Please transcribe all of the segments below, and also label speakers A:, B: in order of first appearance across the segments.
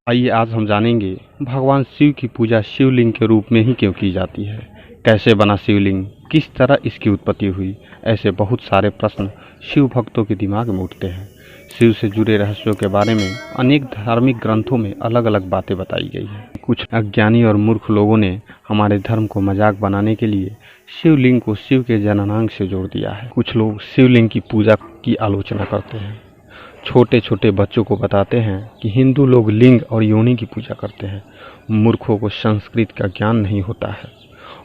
A: आइए आज हम जानेंगे भगवान शिव की पूजा शिवलिंग के रूप में ही क्यों की जाती है, कैसे बना शिवलिंग, किस तरह इसकी उत्पत्ति हुई। ऐसे बहुत सारे प्रश्न शिव भक्तों के दिमाग में उठते हैं। शिव से जुड़े रहस्यों के बारे में अनेक धार्मिक ग्रंथों में अलग अलग बातें बताई गई हैं। कुछ अज्ञानी और मूर्ख लोगों ने हमारे धर्म को मजाक बनाने के लिए शिवलिंग को शिव के जननांग से जोड़ दिया है। कुछ लोग शिवलिंग की पूजा की आलोचना करते हैं, छोटे छोटे बच्चों को बताते हैं कि हिंदू लोग लिंग और योनि की पूजा करते हैं। मूर्खों को संस्कृत का ज्ञान नहीं होता है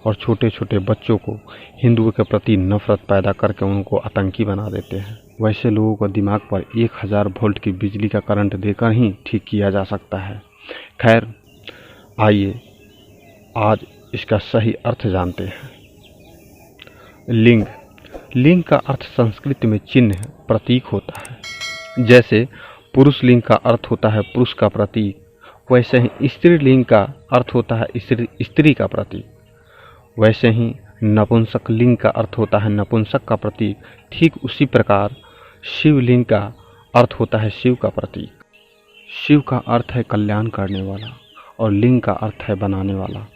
A: और छोटे छोटे बच्चों को हिंदुओं के प्रति नफरत पैदा करके उनको आतंकी बना देते हैं। वैसे लोगों को दिमाग पर 1000 वोल्ट की बिजली का करंट देकर ही ठीक किया जा सकता है। खैर, आइए आज इसका सही अर्थ जानते हैं। लिंग का अर्थ संस्कृत में चिन्ह, प्रतीक होता है। जैसे पुरुष लिंग का अर्थ होता है पुरुष का प्रतीक, वैसे ही स्त्रीलिंग का अर्थ होता है स्त्री का प्रतीक। वैसे ही नपुंसक लिंग का अर्थ होता है नपुंसक का प्रतीक। ठीक उसी प्रकार शिवलिंग का अर्थ होता है शिव का प्रतीक। शिव का अर्थ है कल्याण करने वाला और लिंग का अर्थ है बनाने वाला।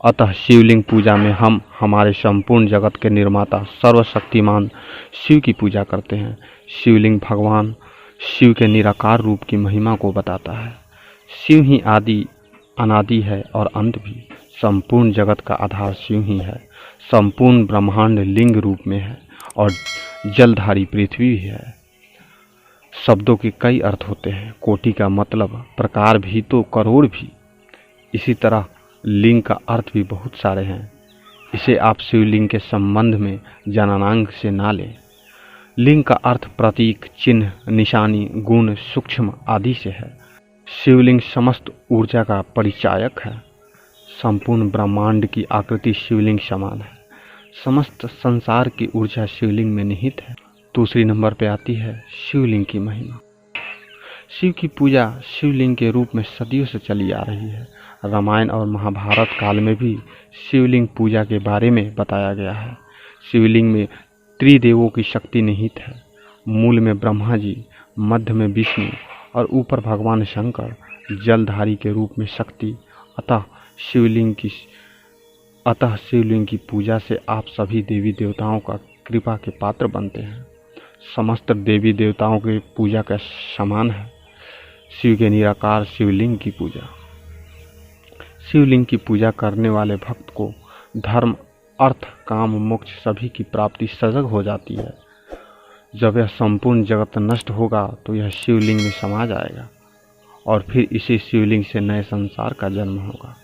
A: अतः शिवलिंग पूजा में हम हमारे संपूर्ण जगत के निर्माता सर्वशक्तिमान शिव की पूजा करते हैं। शिवलिंग भगवान शिव के निराकार रूप की महिमा को बताता है। शिव ही आदि अनादि है और अंत भी। संपूर्ण जगत का आधार शिव ही है। संपूर्ण ब्रह्मांड लिंग रूप में है और जलधारी पृथ्वी भी है। शब्दों के कई अर्थ होते हैं, कोटि का मतलब प्रकार भी तो करोड़ भी। इसी तरह लिंग का अर्थ भी बहुत सारे हैं। इसे आप शिवलिंग के संबंध में जननांग से ना लें। लिंग का अर्थ प्रतीक, चिन्ह, निशानी, गुण, सूक्ष्म आदि से है। शिवलिंग समस्त ऊर्जा का परिचायक है। संपूर्ण ब्रह्मांड की आकृति शिवलिंग समान है। समस्त संसार की ऊर्जा शिवलिंग में निहित है। दूसरी नंबर पे आती है शिवलिंग की महिमा। शिव की पूजा शिवलिंग के रूप में सदियों से चली आ रही है। रामायण और महाभारत काल में भी शिवलिंग पूजा के बारे में बताया गया है। शिवलिंग में त्रिदेवों की शक्ति निहित है। मूल में ब्रह्मा जी, मध्य में विष्णु और ऊपर भगवान शंकर जलधारी के रूप में शक्ति। अतः शिवलिंग की पूजा से आप सभी देवी देवताओं का कृपा के पात्र बनते हैं। समस्त देवी देवताओं की पूजा का समान है शिव के निराकार शिवलिंग की पूजा। शिवलिंग की पूजा करने वाले भक्त को धर्म, अर्थ, काम, मोक्ष सभी की प्राप्ति सजग हो जाती है। जब यह संपूर्ण जगत नष्ट होगा तो यह शिवलिंग में समा जाएगा और फिर इसी शिवलिंग से नए संसार का जन्म होगा।